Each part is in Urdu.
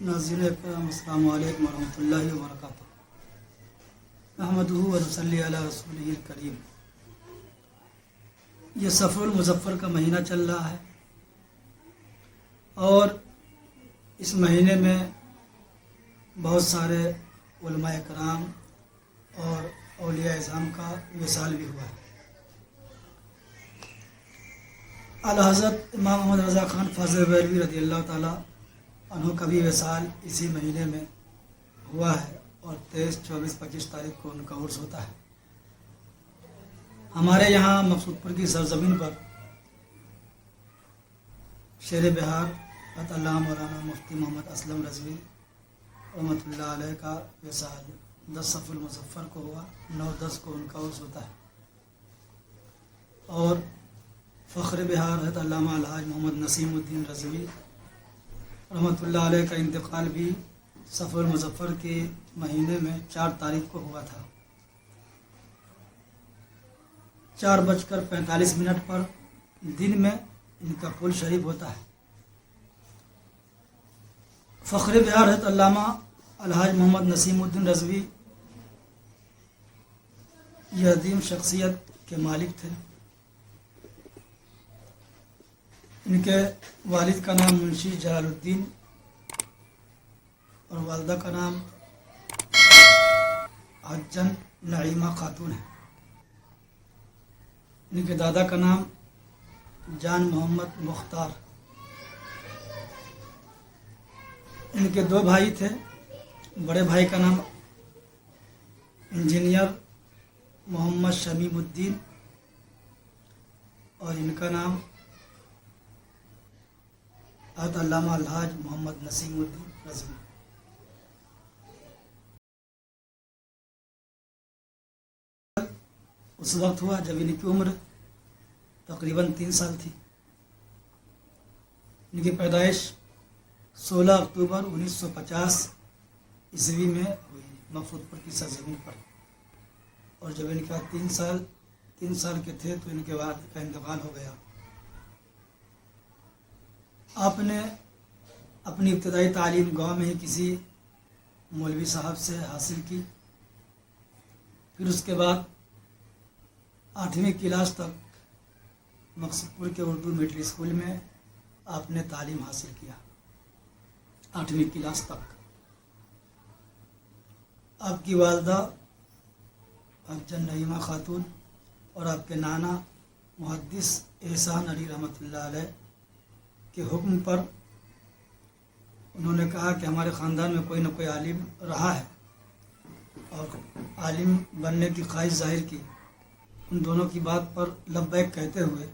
ناظرین کرام السلام علیکم ورحمۃ اللہ وبرکاتہ۔ نحمدہ و نصلی علی رسولہ الکریم۔ یہ صفر المظفر کا مہینہ چل رہا ہے اور اس مہینے میں بہت سارے علماء کرام اور اولیاء اعظام کا وصال بھی ہوا ہے۔ اعلیٰ حضرت امام محمد رضا خان فاضل بریلوی رضی اللہ تعالیٰ عنہ کا بھی وصال اسی مہینے میں ہوا ہے اور 23، 24، 25 تاریخ کو ان کا عرس ہوتا ہے۔ ہمارے یہاں مقصود پور کی سرزمین پر شیر بہار حضرت علامہ مولانا مفتی محمد اسلم رضوی رحمۃ اللہ علیہ کا وصال 10 صفر المظفر کو ہوا، 9/10 کو ان کا عرس ہوتا ہے۔ اور فخر بہار حضرت علامہ الحاج محمد نسیم الدین رضوی رحمۃ اللہ علیہ کا انتقال بھی صفر المظفر کے مہینے میں 4 تاریخ کو ہوا تھا۔ 4:45 پر دن میں ان کا قول شریف ہوتا ہے۔ فخر بہار حضرت علامہ الحاج محمد نسیم الدین رضوی یہ عظیم شخصیت کے مالک تھے۔ ان کے والد کا نام منشی جلال الدین اور والدہ کا نام حجن نعیمہ خاتون ہے۔ ان کے دادا کا نام جان محمد مختار۔ ان کے 2 بھائی تھے، بڑے بھائی کا نام انجینئر محمد شمیم الدین اور ان کا نام حضرت علامہ الحاج محمد نسیم الدین رضوی۔ اس وقت ہوا جب ان کی عمر تقریباً 3 سال تھی۔ ان کی پیدائش 16 اکتوبر 1950 عیسوی میں ہوئی مقصود پور کی سرزمین پر، اور جب ان کا 3 سال کے تھے تو ان کے والد کا انتقال ہو گیا۔ آپ نے اپنی ابتدائی تعلیم گاؤں میں ہی کسی مولوی صاحب سے حاصل کی، پھر اس کے بعد 8ویں کلاس تک مقصود پور کے اردو مڈل اسکول میں آپ نے تعلیم حاصل کیا، 8ویں کلاس تک۔ آپ کی والدہ حجن نعیمہ خاتون اور آپ کے نانا محدث احسان علی رحمۃ اللہ علیہ کے حکم پر انہوں نے کہا کہ ہمارے خاندان میں کوئی نہ کوئی عالم رہا ہے، اور عالم بننے کی خواہش ظاہر کی۔ ان دونوں کی بات پر لبیک کہتے ہوئے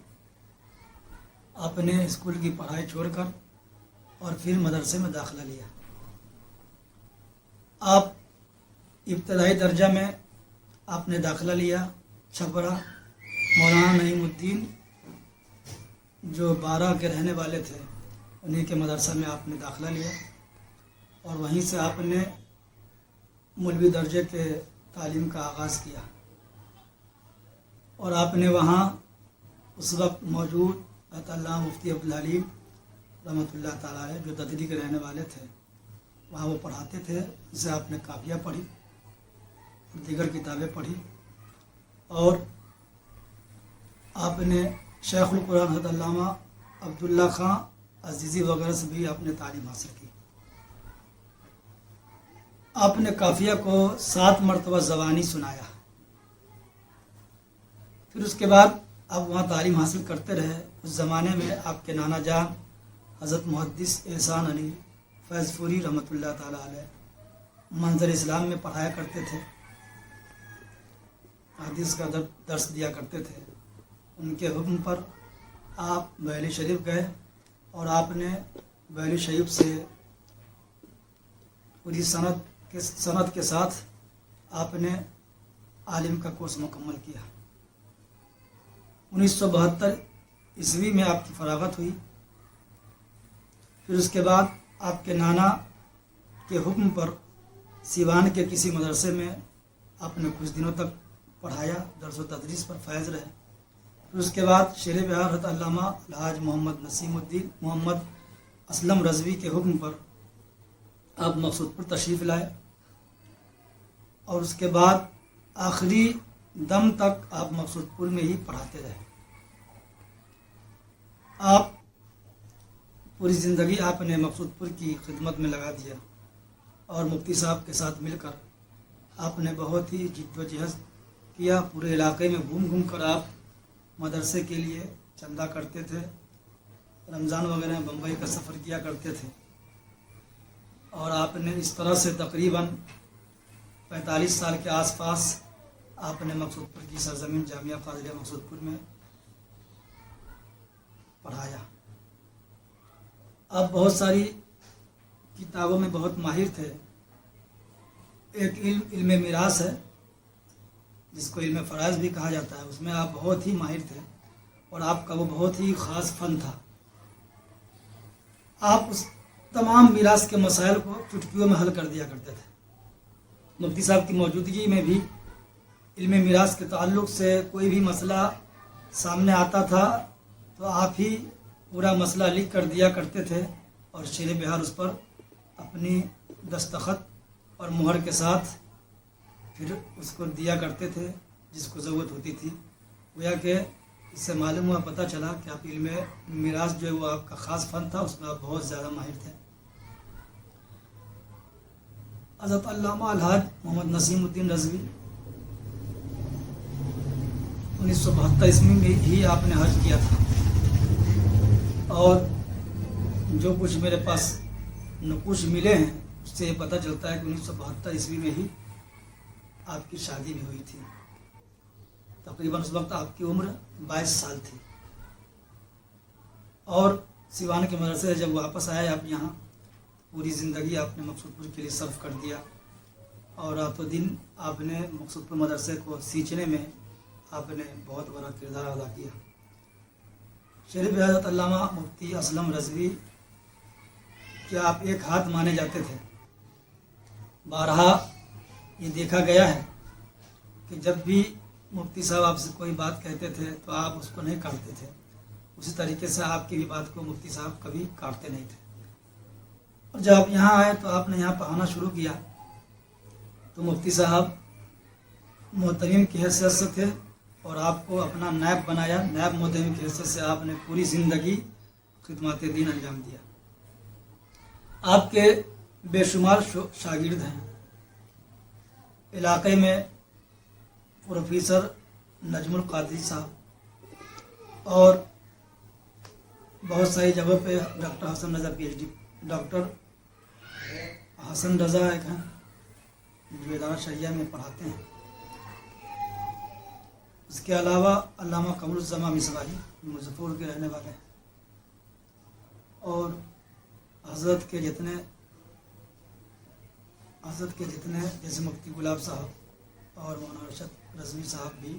آپ نے اسکول کی پڑھائی چھوڑ کر اور پھر مدرسے میں داخلہ لیا۔ آپ ابتدائی درجہ میں آپ نے داخلہ لیا چھپرا مولانا نعیم الدین جو 12 کے رہنے والے تھے، انہیں کے مدرسہ میں آپ نے داخلہ لیا، اور وہیں سے آپ نے مولوی درجے کے تعلیم کا آغاز کیا۔ اور آپ نے وہاں اس وقت موجود حضرت علامہ مفتی عبدالحلیم رحمۃ اللہ تعالیٰ علیہ جو ددری کے رہنے والے تھے، وہاں وہ پڑھاتے تھے، ان سے آپ نے کافیہ پڑھی اور دیگر کتابیں پڑھی، اور آپ نے شیخ القرآن حضرت علامہ عبداللہ خان عزیزی وغیرہ سے بھی آپ نے تعلیم حاصل کی۔ آپ نے کافیہ کو 7 مرتبہ زبانی سنایا۔ پھر اس کے بعد آپ وہاں تعلیم حاصل کرتے رہے۔ اس زمانے میں آپ کے نانا جان حضرت محدث احسان علی فیض پوری رحمۃ اللہ تعالیٰ علیہ منظر اسلام میں پڑھایا کرتے تھے، حدیث کا درس دیا کرتے تھے۔ ان کے حکم پر آپ بریلی شریف گئے اور آپ نے بریلی شریف سے پوری سند کے ساتھ آپ نے عالم کا کورس مکمل کیا۔ 1972 عیسوی میں آپ کی فراغت ہوئی۔ پھر اس کے بعد آپ کے نانا کے حکم پر سیوان کے کسی مدرسے میں آپ نے کچھ دنوں تک پڑھایا، درس و تدریس پر فائز رہے۔ پھر اس کے بعد شیر بہار حضرت علامہ الحاج محمد نسیم الدین محمد اسلم رضوی کے حکم پر آپ مقصود پور تشریف لائے اور اس کے بعد آخری دم تک آپ مقصود پور میں ہی پڑھاتے رہے. آپ پوری زندگی آپ نے مقصود پور کی خدمت میں لگا دیا اور مفتی صاحب کے ساتھ مل کر آپ نے بہت ہی جد و جہد کیا. پورے علاقے میں گھوم گھوم کر آپ مدرسے کے لیے چندہ کرتے تھے. رمضان وغیرہ میں بمبئی کا سفر کیا کرتے تھے اور آپ نے اس طرح سے تقریباً 45 سال کے آس پاس آپ نے مقصود پور کی سرزمین جامعہ فاضلیہ مقصود پور میں پڑھایا. آپ بہت ساری کتابوں میں بہت ماہر تھے. ایک علم میراث ہے جس کو علم فرائض بھی کہا جاتا ہے، اس میں آپ بہت ہی ماہر تھے اور آپ کا وہ بہت ہی خاص فن تھا. آپ اس تمام میراث کے مسائل کو چٹکیوں میں حل کر دیا کرتے تھے. مفتی صاحب کی موجودگی میں بھی علم میراث کے تعلق سے کوئی بھی مسئلہ سامنے آتا تھا تو آپ ہی پورا مسئلہ لکھ کر دیا کرتے تھے اور شیر بہار اس پر اپنی دستخط اور مہر کے ساتھ پھر اس کو دیا کرتے تھے جس کو ضرورت ہوتی تھی. گویا کہ اس سے معلوم ہوا، پتہ چلا کہ آپ علم میراث جو ہے وہ آپ کا خاص فن تھا، اس میں آپ بہت زیادہ ماہر تھے. حضرت علامہ الحاج محمد نسیم الدین رضوی 1972 عیسوی میں ہی آپ نے حج کیا تھا اور جو کچھ میرے پاس نقوش ملے ہیں اس سے یہ پتہ چلتا ہے کہ 1972 عیسوی میں ہی آپ کی شادی بھی ہوئی تھی. تقریباً اس وقت آپ کی عمر 22 سال تھی اور سیوان کے مدرسے سے جب واپس آئے آپ یہاں، پوری زندگی آپ نے مقصود پور کے لیے صرف کر دیا اور رات و دن آپ نے مقصود پور مدرسے کو سینچنے میں آپ نے بہت بڑا کردار ادا کیا. شریف حضرت علامہ مفتی اسلم رضوی کہ آپ ایک ہاتھ مانے جاتے تھے. بارہا یہ دیکھا گیا ہے کہ جب بھی مفتی صاحب آپ سے کوئی بات کہتے تھے تو آپ اس کو نہیں کاٹتے تھے، اسی طریقے سے آپ کی بھی بات کو مفتی صاحب کبھی کاٹتے نہیں تھے. اور جب آپ یہاں آئے تو آپ نے یہاں پڑھانا شروع کیا تو مفتی صاحب محترم کی حیثیت سے تھے اور آپ کو اپنا نائب بنایا. نائب محترم کی حیثیت سے آپ نے پوری زندگی خدمات دین انجام دیا. آپ کے بے شمار شاگرد ہیں. علاقے میں پروفیسر نجم القادری صاحب اور بہت ساری جگہوں پہ ڈاکٹر حسن رضا PhD، ڈاکٹر حسن رضا ایک ہیں جو ادارہ شریعہ میں پڑھاتے ہیں. اس کے علاوہ علامہ قمر الزمان مصباحی مظفر پور کے رہنے والے ہیں اور حضرت کے جتنے جیسے مفتی گلاب صاحب اور مولانا ارشد رضوی صاحب بھی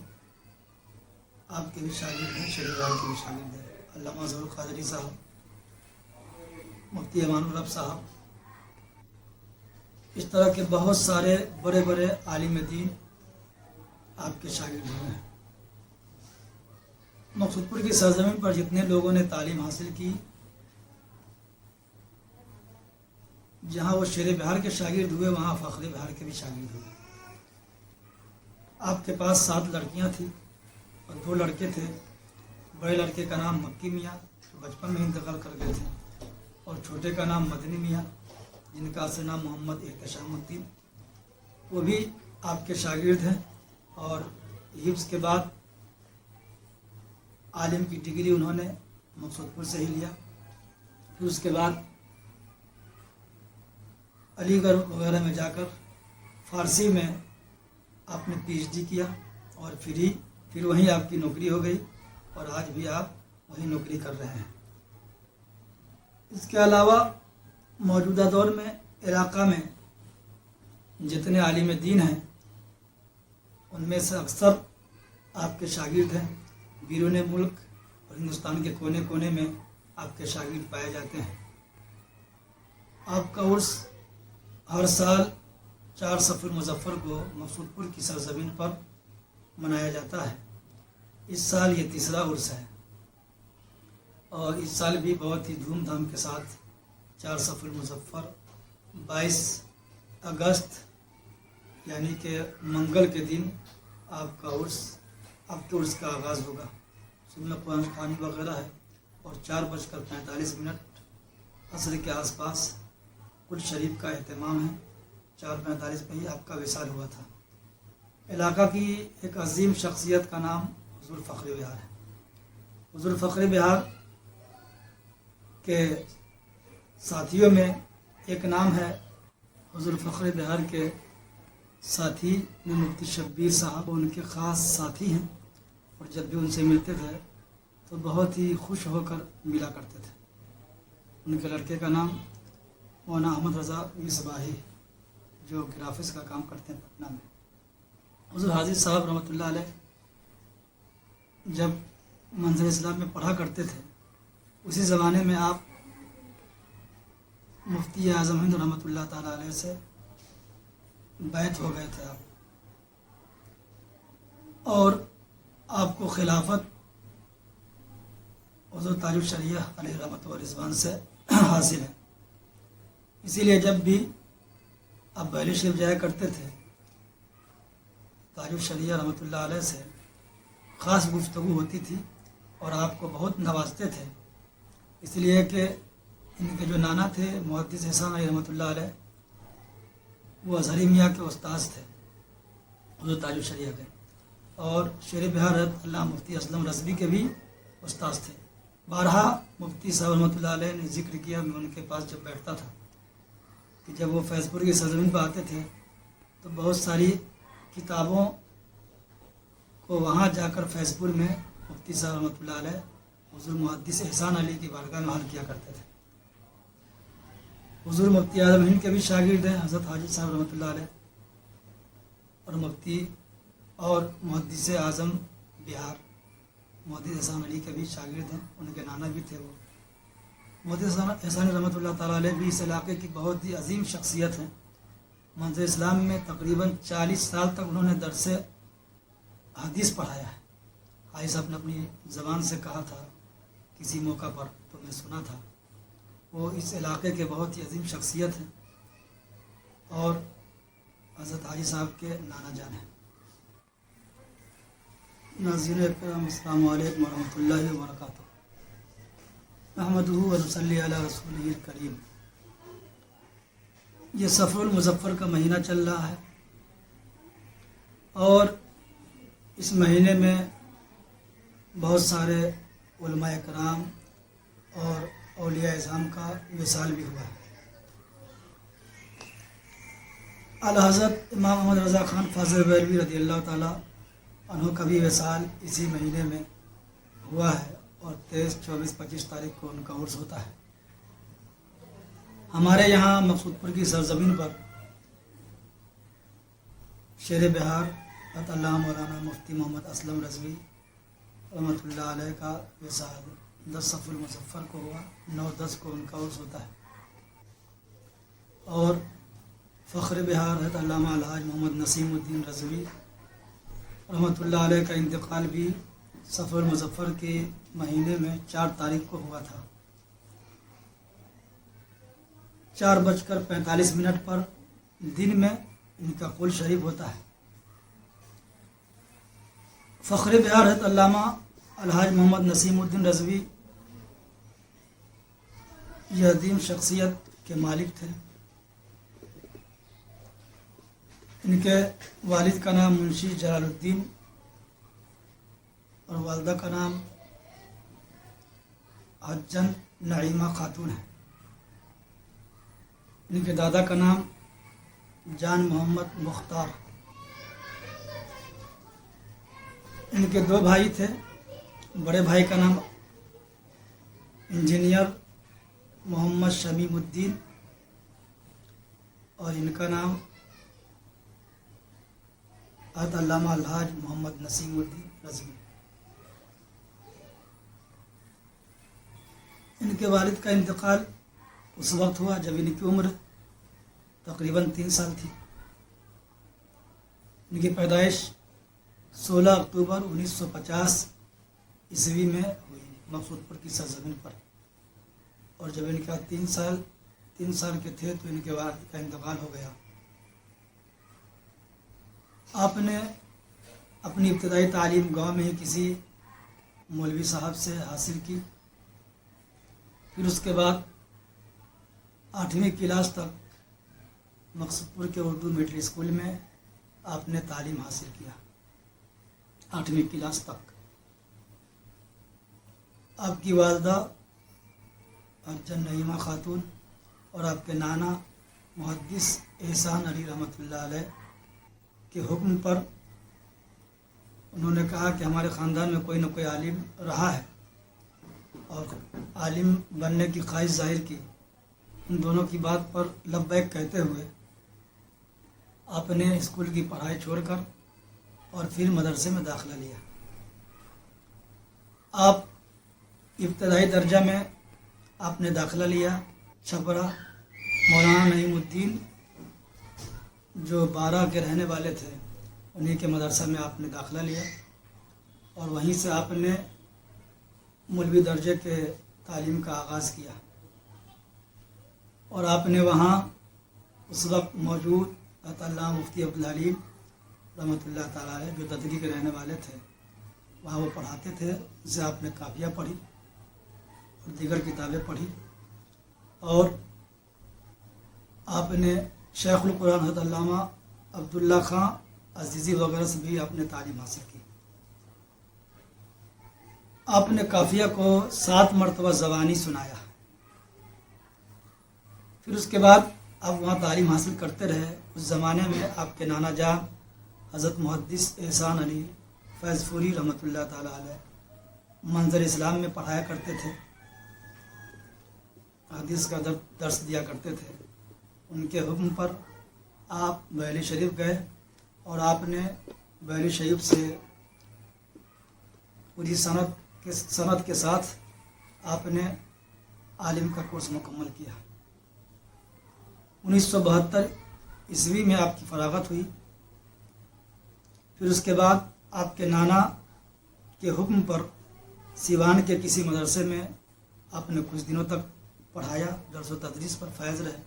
آپ کے بھی شاگرد ہیں، شریف بھائی کے بھی شاگرد ہیں. علامہ ظہور القادری صاحب، مفتی امان الرب صاحب، اس طرح کے بہت سارے بڑے بڑے عالم دین آپ کے شاگرد ہوئے ہیں. مقصود پور کی سرزمین پر جتنے لوگوں نے تعلیم حاصل کی، جہاں وہ شیر بہار کے شاگرد ہوئے وہاں فخر بہار کے بھی شاگرد ہوئے. آپ کے پاس 7 لڑکیاں تھیں اور 2 لڑکے تھے. بڑے لڑکے کا نام مکی میاں جو بچپن میں انتقال کر گئے تھے اور چھوٹے کا نام مدنی میاں جن کا اصل نام محمد احتشام الدین، وہ بھی آپ کے شاگرد ہیں اور حفظ کے بعد عالم کی ڈگری انہوں نے مقصود پور سے ہی لیا. پھر اس کے بعد علی گڑھ وغیرہ میں جا کر فارسی میں آپ نے PhD کیا اور پھر وہیں آپ کی نوکری ہو گئی اور آج بھی آپ وہیں نوکری کر رہے ہیں. اس کے علاوہ موجودہ دور میں علاقہ میں جتنے عالم دین ہیں ان میں سے اکثر آپ کے شاگرد ہیں. بیرون ملک اور ہندوستان کے کونے کونے میں آپ کے شاگرد پائے جاتے ہیں. آپ کا عرس ہر سال 4 صفر المظفر کو مقصود پور کی سرزمین پر منایا جاتا ہے. اس سال یہ 3را عرس ہے اور اس سال بھی بہت ہی دھوم دھام کے ساتھ 4 صفر المظفر 22 اگست یعنی کہ منگل کے دن آپ کے عرس کا آغاز ہوگا. سنت قرآن خوانی وغیرہ ہے اور 4:45 عصر کے آس پاس کل شریف کا اہتمام ہے. 4:45 پہ ہی آپ کا وصال ہوا تھا. علاقہ کی ایک عظیم شخصیت کا نام حضور فخر بہار ہے. حضور فخر بہار کے ساتھیوں میں ایک نام ہے. حضور فخر بہار کے ساتھی میں مفتی شبیر صاحب ان کے خاص ساتھی ہیں اور جب بھی ان سے ملتے تھے تو بہت ہی خوش ہو کر ملا کرتے تھے. ان کے لڑکے کا نام مولانا احمد رضا مصباحی جو گرافکس کا کام کرتے ہیں پٹنہ میں. حضور حاضر صاحب رحمۃ اللہ علیہ جب منظر اسلام میں پڑھا کرتے تھے اسی زمانے میں آپ مفتی اعظم ہند رحمۃ اللہ تعالیٰ علیہ سے بیعت ہو گئے تھے آپ اور آپ کو خلافت حضور تاج الشریعہ علیہ رحمۃ و رضوان سے حاصل ہے. اسی لیے جب بھی آپ بہلی شریف جایا کرتے تھے تاج الشریعہ رحمۃ اللہ علیہ سے خاص گفتگو ہوتی تھی اور آپ کو بہت نوازتے تھے. اس لیے کہ ان کے جو نانا تھے محدث احسان علی رحمۃ اللہ علیہ وہ اظہری میاں کے استاذ تھے حضور تاج الشریعہ کے اور شیر بہار حضرت علامہ مفتی اسلم رضوی کے بھی استاذ تھے. بارہا مفتی صاحب رحمۃ اللہ علیہ نے ذکر کیا. میں ان کے پاس جب بیٹھتا تھا کہ جب وہ فیض پور کی سرزمین پہ آتے تھے تو بہت ساری کتابوں کو وہاں جا کر فیض پور میں مفتی صاحب رحمۃ اللہ علیہ حضور محدث احسان علی کی بارگاہ میں حل کیا کرتے تھے. حضور مفتی اعظم ہند کے بھی شاگرد ہیں حضرت حاجی صاحب رحمۃ اللہ علیہ اور مفتی اور محدث اعظم بہار محدث احسان علی کے بھی شاگرد ہیں. ان کے نانا بھی تھے وہ محدث احسان رحمۃ اللہ تعالیٰ علیہ بھی اس علاقے کی بہت ہی عظیم شخصیت ہے. منظر اسلام میں تقریباً 40 سال تک انہوں نے درس حدیث پڑھایا ہے. حاجی صاحب نے اپنی زبان سے کہا تھا کسی موقع پر تو میں سنا تھا. وہ اس علاقے کے بہت ہی عظیم شخصیت ہیں اور حضرت حاجی صاحب کے نانا جان ہیں. ناظرین اکرام السلام علیکم ورحمۃ اللہ وبرکاتہ. نحمدہ ونصلی علی رسولہ الکریم. یہ صفر المظفر کا مہینہ چل رہا ہے اور اس مہینے میں بہت سارے علماء کرام اور اولیاء اعظام کا وصال بھی ہوا ہے. اعلیٰ حضرت امام محمد رضا خان فاضل بریلوی رضی اللہ تعالیٰ عنہ کا بھی وصال اسی مہینے میں ہوا ہے اور 23, 24, 25 تاریخ کو ان کا عرس ہوتا ہے. ہمارے یہاں مقصود پور کی سرزمین پر شیر بہار حضرت علامہ مولانا مفتی محمد اسلم رضوی رحمۃ اللہ علیہ کا وصال 10 صفر المظفر کو ہوا. 9-10 کو ان کا عرس ہوتا ہے اور فخر بہار حضرت علامہ الحاج محمد نسیم الدین رضوی رحمۃ اللہ علیہ کا انتقال بھی صفر المظفر کے مہینے میں 4 تاریخ کو ہوا تھا. 4:45 پر دن میں ان کا قول شریف ہوتا ہے. فخر بہار حضرت علامہ الحاج محمد نسیم الدین رضوی یہ عظیم شخصیت کے مالک تھے. ان کے والد کا نام منشی جلال الدین اور والدہ کا نام حجن نعیمہ خاتون ہے. ان کے دادا کا نام جان محمد مختار. ان کے 2 بھائی تھے. بڑے بھائی کا نام انجینئر محمد شمیم الدین اور ان کا نام حضرت علامہ الحاج محمد نسیم الدین رضوی. ان کے والد کا انتقال اس وقت ہوا جب ان کی عمر تقریباً 3 سال تھی. ان کی پیدائش 16 اکتوبر 1950 عیسوی میں ہوئی مقصود پور کی سرزمین پر اور جب ان کا 3 3 سال کے تھے تو ان کے والد کا انتقال ہو گیا۔ آپ نے اپنی ابتدائی تعلیم گاؤں میں ہی کسی مولوی صاحب سے حاصل کی، پھر اس کے بعد 8ویں کلاس تک مقصود پور کے اردو مڈل اسکول میں آپ نے تعلیم حاصل کیا، 8ویں کلاس تک۔ آپ کی والدہ ارجن نعیمہ خاتون اور آپ کے نانا محدث احسان علی رحمۃ اللہ علیہ کے حکم پر انہوں نے کہا کہ ہمارے خاندان میں کوئی نہ کوئی عالم رہا ہے، اور عالم بننے کی خواہش ظاہر کی۔ ان دونوں کی بات پر لبیک کہتے ہوئے آپ نے اسکول کی پڑھائی چھوڑ کر اور پھر مدرسے میں داخلہ لیا۔ آپ ابتدائی درجہ میں آپ نے داخلہ لیا چھپرا مولانا نعیم الدین جو بارہ کے رہنے والے تھے انہی کے مدرسہ میں آپ نے داخلہ لیا، اور وہیں سے آپ نے مولوی درجے کے تعلیم کا آغاز کیا، اور آپ نے وہاں اس وقت موجود علامہ مفتی عبدالحلیم رحمۃ اللہ تعالیٰ علیہ جو ددری کے رہنے والے تھے وہاں وہ پڑھاتے تھے، ان سے آپ نے کافیہ پڑھی اور دیگر کتابیں پڑھی، اور آپ نے شیخ القرآن حضرت علامہ عبداللہ خان عزیزی وغیرہ سے بھی آپ نے تعلیم حاصل کی۔ آپ نے کافیہ کو 7 مرتبہ زبانی سنایا، پھر اس کے بعد آپ وہاں تعلیم حاصل کرتے رہے۔ اس زمانے میں آپ کے نانا جان حضرت محدث احسان علی فیض پوری رحمۃ اللہ تعالیٰ علیہ منظر اسلام میں پڑھایا کرتے تھے، حدیث کا درس دیا کرتے تھے۔ ان کے حکم پر آپ بریلی شریف گئے، اور آپ نے بریلی شریف سے پوری سند کے ساتھ آپ نے عالم کا کورس مکمل کیا۔ 1972 عیسوی میں آپ کی فراغت ہوئی۔ پھر اس کے بعد آپ کے نانا کے حکم پر سیوان کے کسی مدرسے میں آپ نے کچھ دنوں تک پڑھایا، درس و تدریس پر فائز رہے۔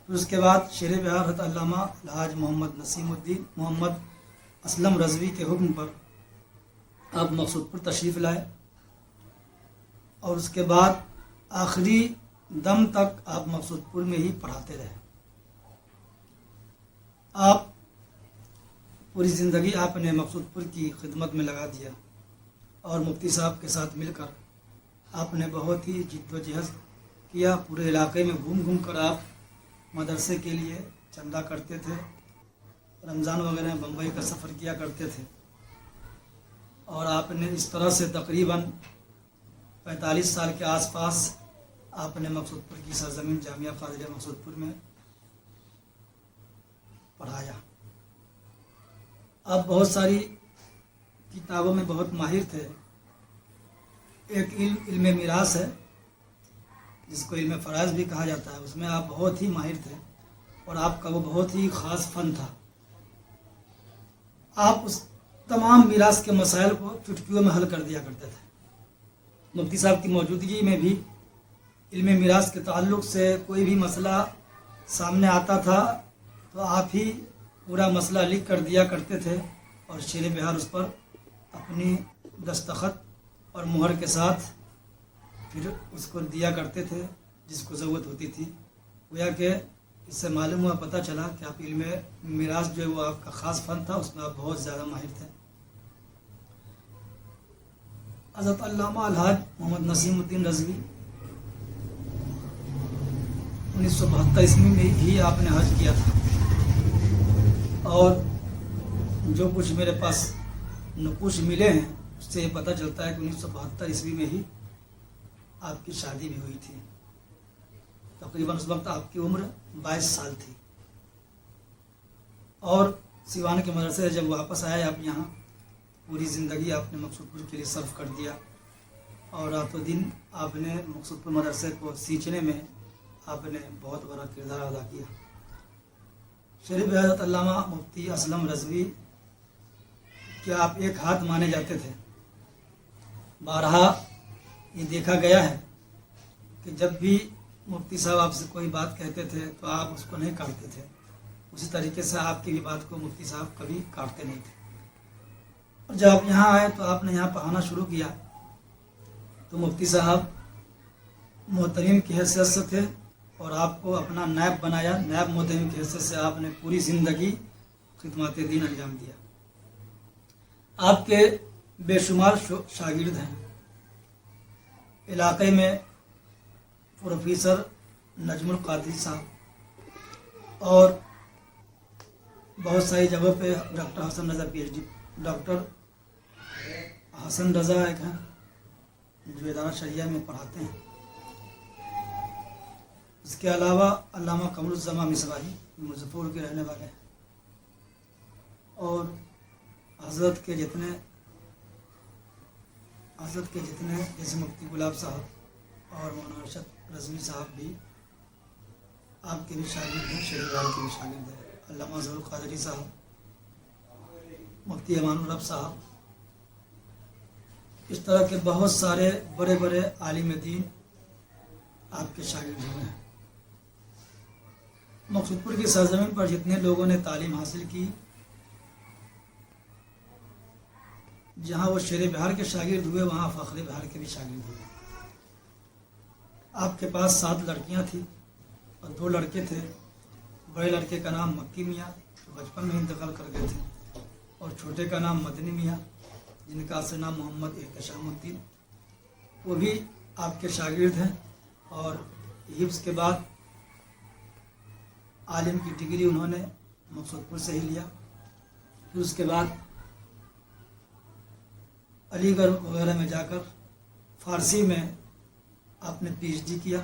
پھر اس کے بعد شیر بہار حضرت علامہ الحاج محمد نسیم الدین محمد اسلم رضوی کے حکم پر آپ مقصود پور تشریف لائے، اور اس کے بعد آخری دم تک آپ مقصود پور میں ہی پڑھاتے رہے۔ آپ پوری زندگی آپ نے مقصود پور کی خدمت میں لگا دیا، اور مفتی صاحب کے ساتھ مل کر آپ نے بہت ہی جد و جہد کیا۔ پورے علاقے میں گھوم گھوم کر آپ مدرسے کے لیے چندہ کرتے تھے، رمضان وغیرہ میں بمبئی کا سفر کیا کرتے تھے، اور آپ نے اس طرح سے تقریباً 45 سال کے آس پاس آپ نے مقصود پور کی سرزمین جامعہ قادریہ مقصود پور میں پڑھایا۔ آپ بہت ساری کتابوں میں بہت ماہر تھے۔ ایک علم میراث ہے جس کو علم فرائض بھی کہا جاتا ہے، اس میں آپ بہت ہی ماہر تھے، اور آپ کا وہ بہت ہی خاص فن تھا۔ آپ اس تمام میراث کے مسائل کو چٹکیوں میں حل کر دیا کرتے تھے۔ مفتی صاحب کی موجودگی میں بھی علم میراث کے تعلق سے کوئی بھی مسئلہ سامنے آتا تھا تو آپ ہی پورا مسئلہ لکھ کر دیا کرتے تھے، اور شیر بہار اس پر اپنی دستخط اور مہر کے ساتھ پھر اس کو دیا کرتے تھے جس کو ضرورت ہوتی تھی۔ گویا کہ اس سے معلوم ہوا، پتہ چلا کہ آپ علم میراث جو ہے وہ آپ کا خاص فن تھا، اس میں آپ بہت زیادہ ماہر تھے۔ حضرت علامہ الحاج محمد نسیم الدین رضوی 1972 عیسوی میں ہی آپ نے حج کیا تھا، اور جو کچھ میرے پاس نقوش ملے ہیں اس سے یہ پتہ چلتا ہے کہ 1972 عیسوی میں ہی آپ کی شادی بھی ہوئی تھی۔ تقریباً اس وقت آپ کی عمر 22 سال تھی، اور سیوان کے مدرسے سے جب واپس آئے آپ یہاں، پوری زندگی آپ نے مقصود پور کے لیے صرف کر دیا، اور رات و دن آپ نے مقصود پور مدرسے کو سینچنے میں آپ نے بہت بڑا کردار ادا کیا۔ شریف حضرت علامہ مفتی اسلم رضوی کہ آپ ایک ہاتھ مانے جاتے تھے۔ بارہا یہ دیکھا گیا ہے کہ جب بھی مفتی صاحب آپ سے کوئی بات کہتے تھے تو آپ اس کو نہیں کاٹتے تھے، اسی طریقے سے آپ کی بھی بات کو مفتی صاحب کبھی کاٹتے نہیں تھے۔ اور جب آپ یہاں آئے تو آپ نے یہاں پڑھانا شروع کیا تو مفتی صاحب محترم کی حیثیت سے تھے اور آپ کو اپنا نائب بنایا، نائب محترم کی حیثیت سے آپ نے پوری زندگی خدمات دین انجام دیا۔ آپ کے بے شمار شاگرد ہیں علاقے میں، پروفیسر نجم القادری صاحب، اور بہت ساری جگہوں پہ ڈاکٹر حسن رضا پی ایچ ڈی، ڈاکٹر حسن رضا ایک ہیں جو ادارہ شریعہ میں پڑھاتے ہیں۔ اس کے علاوہ علامہ قمر الزمان مصباحی مظفر پور کے رہنے والے ہیں، اور حضرت کے جتنے جیسے مفتی گلاب صاحب اور مولانا ارشد رضوی صاحب بھی آپ کے بھی شاگرد ہیں، شریف بھائی کے بھی شاگرد ہیں، علامہ ظہور القادری صاحب، مفتی امان الرب صاحب، اس طرح کے بہت سارے بڑے بڑے عالم دین آپ کے شاگرد ہوئے ہیں۔ مقصود پور کی سرزمین پر جتنے لوگوں نے تعلیم حاصل کی، جہاں وہ شیر بہار کے شاگرد ہوئے وہاں فخر بہار کے بھی شاگرد ہوئے۔ آپ کے پاس 7 لڑکیاں تھیں اور 2 لڑکے تھے۔ بڑے لڑکے کا نام مکی میاں جو بچپن میں انتقال کر گئے تھے، اور چھوٹے کا نام مدنی میاں جن کا اصل نام محمد احتشام الدین، وہ بھی آپ کے شاگرد ہیں، اور حفظ کے بعد عالم کی ڈگری انہوں نے مقصود پور سے ہی لیا۔ پھر اس کے بعد علی گڑھ وغیرہ میں جا کر فارسی میں آپ نے پی ایچ ڈی کیا،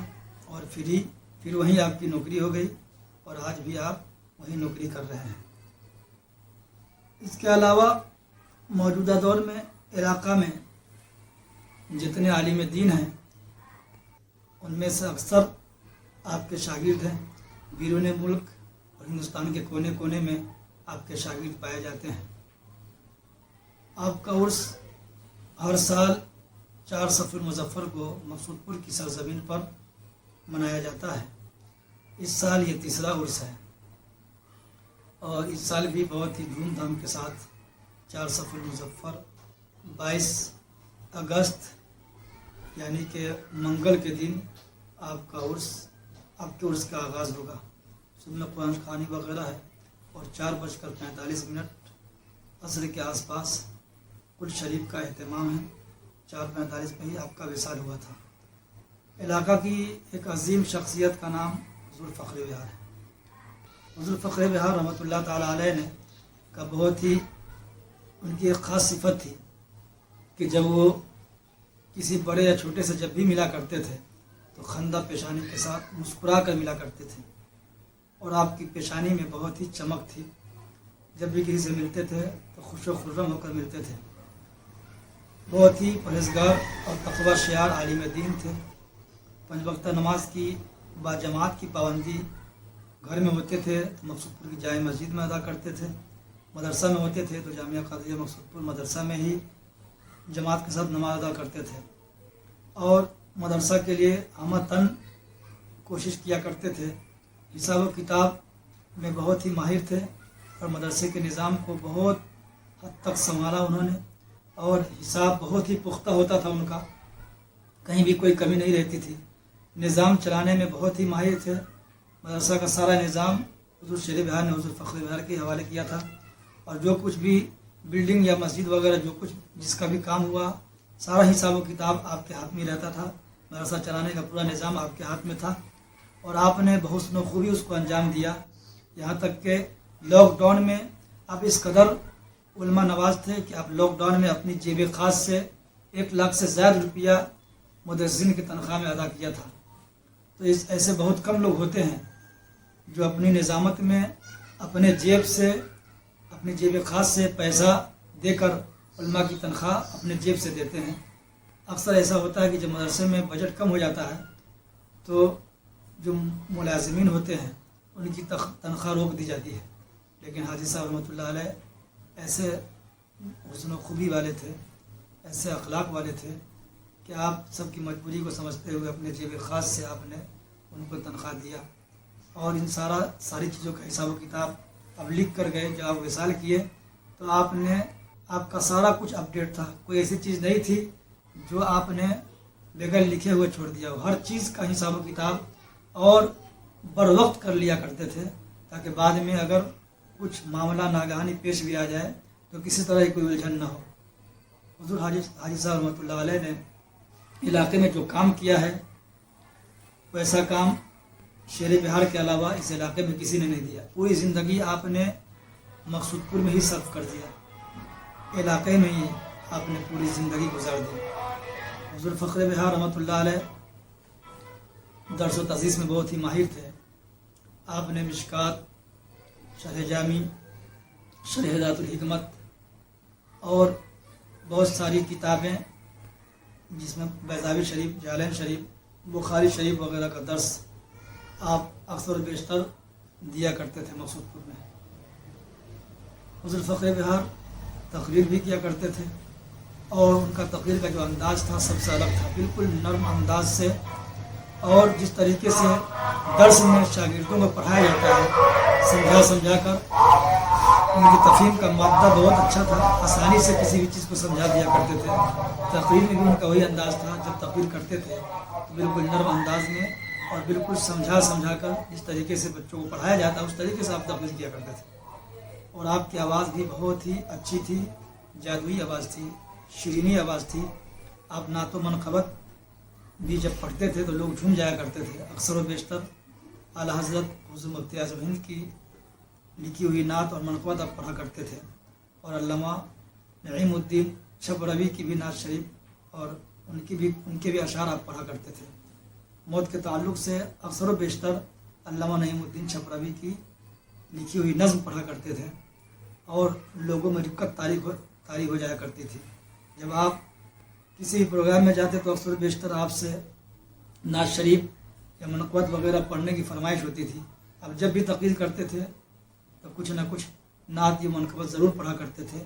اور پھر وہیں آپ کی نوکری ہو گئی، اور آج بھی آپ وہیں نوکری کر رہے ہیں۔ اس کے علاوہ موجودہ دور میں علاقہ میں جتنے عالم دین ہیں ان میں سے اکثر آپ کے شاگرد ہیں۔ بیرون ملک اور ہندوستان کے کونے کونے میں آپ کے شاگرد پائے جاتے ہیں۔ آپ کا عرس ہر سال 4 صفر المظفر کو مقصود پور کی سرزمین پر منایا جاتا ہے۔ اس سال یہ 3را عرس ہے، اور اس سال بھی بہت ہی دھوم دھام کے ساتھ 4 صفر المظفر 22 اگست یعنی کہ منگل کے دن آپ کے عرس کا آغاز ہوگا۔ صبح میں قرآن خوانی وغیرہ ہے، اور 4:45 عصر کے آس پاس کل شریف کا اہتمام ہے۔ 4:45 میں ہی آپ کا وصال ہوا تھا۔ علاقہ کی ایک عظیم شخصیت کا نام حضور فخر بہار ہے۔ حضور فخر بہار رحمۃ اللہ تعالیٰ علیہ نے کا بہت ہی ان کی ایک خاص صفت تھی کہ جب وہ کسی بڑے یا چھوٹے سے جب بھی ملا کرتے تھے تو خندہ پیشانی کے ساتھ مسکرا کر ملا کرتے تھے، اور آپ کی پیشانی میں بہت ہی چمک تھی۔ جب بھی کسی سے ملتے تھے تو خوش و خرم ہو کر ملتے تھے۔ بہت ہی پرہیزگار اور تقویٰ شعار عالم دین تھے۔ 5 وقتہ نماز کی باجماعت کی پابندی گھر میں ہوتے تھے تو مقصود پور کی جامع مسجد میں ادا کرتے تھے، مدرسہ میں ہوتے تھے تو جامعہ قادریہ مقصود پور مدرسہ میں ہی جماعت کے ساتھ نماز ادا کرتے تھے، اور مدرسہ کے لیے ہمہ تن کوشش کیا کرتے تھے۔ حساب و کتاب میں بہت ہی ماہر تھے، اور مدرسے کے نظام کو بہت حد تک سنبھالا انہوں نے، اور حساب بہت ہی پختہ ہوتا تھا ان کا، کہیں بھی کوئی کمی نہیں رہتی تھی۔ نظام چلانے میں بہت ہی ماہر تھے۔ مدرسہ کا سارا نظام حضور شیر بہار نے حضور فخر بہار کے حوالے کیا تھا، اور جو کچھ بھی بلڈنگ یا مسجد وغیرہ جو کچھ جس کا بھی کام ہوا، سارا حساب و کتاب آپ کے ہاتھ میں رہتا تھا۔ مدرسہ چلانے کا پورا نظام آپ کے ہاتھ میں تھا، اور آپ نے بہت حسن و خوبی اس کو انجام دیا۔ یہاں تک کہ لاک ڈاؤن میں آپ اس قدر علماء نواز تھے کہ آپ لاک ڈاؤن میں اپنی جیب خاص سے 1 لاکھ سے زیادہ روپیہ مدرسین کی تنخواہ میں ادا کیا تھا۔ تو ایسے بہت کم لوگ ہوتے ہیں جو اپنی نظامت میں اپنے جیب سے، اپنی جیب خاص سے پیسہ دے کر علماء کی تنخواہ اپنے جیب سے دیتے ہیں۔ اکثر ایسا ہوتا ہے کہ جب مدرسے میں بجٹ کم ہو جاتا ہے تو جو ملازمین ہوتے ہیں ان کی تنخواہ روک دی جاتی ہے، لیکن حاجی صاحب رحمۃ اللہ علیہ ایسے حسن و خوبی والے تھے، ایسے اخلاق والے تھے کہ آپ سب کی مجبوری کو سمجھتے ہوئے اپنے جیب خاص سے آپ نے ان کو تنخواہ دیا اور ان ساری چیزوں کا حساب و کتاب اب لکھ کر گئے. جب آپ وصال کیے تو آپ کا سارا کچھ اپڈیٹ تھا. کوئی ایسی چیز نہیں تھی جو آپ نے بغیر لکھے ہوئے چھوڑ دیا ہو. ہر چیز کا حساب و کتاب اور بر وقت کر لیا کرتے تھے تاکہ بعد میں اگر کچھ معاملہ ناگہانی پیش بھی آ جائے تو کسی طرح کی کوئی الجھن نہ ہو. حضور حاجی صاحب رحمۃ اللہ علیہ نے علاقے میں جو کام کیا ہے ویسا کام شہر بہار کے علاوہ اس علاقے میں کسی نے نہیں دیا. پوری زندگی آپ نے مقصود پور میں ہی صرف کر دیا. علاقے میں ہی آپ نے پوری زندگی گزار دی. حضور فخر بہار رحمۃ اللہ علیہ درس و تدریس میں بہت ہی ماہر تھے. آپ نے مشکات، شرح جامی، شرح ذات الحکمت اور بہت ساری کتابیں جس میں بیضاوی شریف، جالین شریف، بخاری شریف وغیرہ کا درس آپ اکثر و بیشتر دیا کرتے تھے مقصود پور میں. حضور فخر بہار تقریر بھی کیا کرتے تھے اور ان کا تقریر کا جو انداز تھا سب سے الگ تھا. بالکل نرم انداز سے اور جس طریقے سے درس میں شاگردوں کو پڑھایا جاتا ہے سمجھا کر ان کی تفہیم کا مادہ بہت اچھا تھا. آسانی سے کسی بھی چیز کو سمجھا دیا کرتے تھے. تقریر میں بھی ان کا وہی انداز تھا. جب تقریر کرتے تھے تو بالکل نرم انداز میں اور بالکل سمجھا کر جس طریقے سے بچوں کو پڑھایا جاتا ہے اس طریقے سے آپ تقریر کیا کرتے تھے. اور آپ کی آواز بھی بہت ہی اچھی تھی، جادوئی آواز تھی، شیرینی آواز تھی. آپ نعت و منقبت بھی جب پڑھتے تھے تو لوگ جھوم جایا کرتے تھے. اکثر و بیشتر اعلیٰ حضرت حضور مفتی اعظم ہند کی لکھی ہوئی نعت اور منقبت آپ پڑھا کرتے تھے اور علامہ نعیم الدین چھبروی کی بھی نعت شریف اور ان کے بھی اشعار آپ پڑھا کرتے تھے. موت کے تعلق سے اکثر و بیشتر علامہ نعیم الدین چھبروی کی لکھی ہوئی نظم پڑھا کرتے تھے اور لوگوں میں رقت طاری ہو جایا کرتی تھی. جب آپ کسی پروگرام میں جاتے تو اکثر و بیشتر آپ سے نعت شریف یا منقبت وغیرہ پڑھنے کی فرمائش ہوتی تھی. اب جب بھی تقریر کرتے تھے تو کچھ نہ کچھ نعت یا منقبت ضرور پڑھا کرتے تھے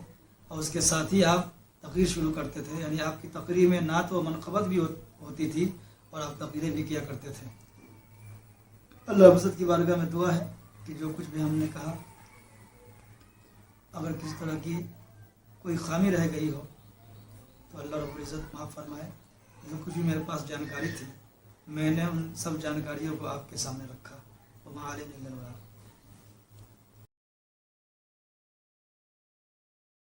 اور اس کے ساتھ ہی آپ تقریر شروع کرتے تھے. یعنی آپ کی تقریر میں نعت و منقبت بھی ہوتی تھی اور آپ تقریریں بھی کیا کرتے تھے. اللہ رب العزت کی بارگاہ میں دعا ہے کہ جو کچھ بھی ہم نے کہا اگر کسی طرح کی کوئی خامی رہ گئی ہو تو اللہ رب العزت معاف فرمائے. جو کچھ بھی میرے پاس جانکاری تھی میں نے ان سب جانکاریوں کو آپ کے سامنے رکھا. وما علینا الا البلاغ.